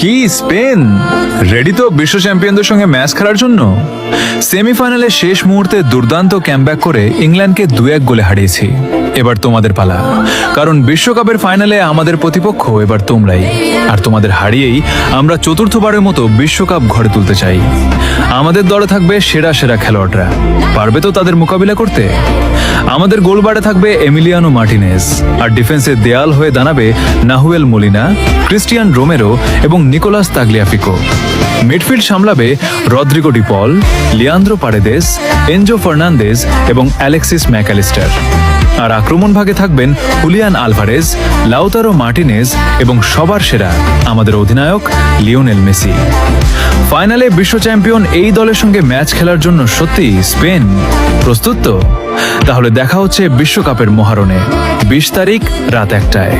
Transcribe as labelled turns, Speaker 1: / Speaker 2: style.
Speaker 1: কি Spain ready তো বিশ্ব চ্যাম্পিয়নদের সঙ্গে ম্যাচ খেলার জন্য? সেমিফাইনালে শেষ মুহূর্তে দুর্দান্ত ক্যামব্যাক করে ইংল্যান্ডকে 2-1 গোলে হারিয়েছি। এবার তোমাদের পালা, কারণ বিশ্বকাপের ফাইনালে আমাদের প্রতিপক্ষ এবার তোমরাই। আর তোমাদের হারিয়েই আমরা চতুর্থবারের মতো বিশ্বকাপ ঘরে তুলতে চাই। আমাদের দলে থাকবে সেরা সেরা খেলোয়াড়রা, পারবে তো তাদের মোকাবিলা করতে? আমাদের গোলবারে থাকবে এমিলিয়ানো মার্টিনেজ, আর ডিফেন্সে দেয়াল হয়ে দাঁড়াবে নাহুয়েল মোলিনা, ক্রিস্টিয়ান রোমেরো এবং নিকোলাস তাগলিয়াফিকো। মিডফিল্ড সামলাবে Rodrigo De Paul, Leandro Paredes, Enzo Fernandez এবং অ্যালেক্সিস ম্যাকঅ্যালিস্টার। আর আক্রমণ ভাগে থাকবেন হুলিয়ান আলভারেজ, লাউতারো মার্টিনেজ এবং সবার সেরা আমাদের অধিনায়ক লিওনেল মেসি। ফাইনালে বিশ্ব চ্যাম্পিয়ন এই দলের সঙ্গে ম্যাচ খেলার জন্য সত্যি স্পেন প্রস্তুত তো? তাহলে দেখা হচ্ছে বিশ্বকাপের মহারণে 20 তারিখ রাত 1টায়।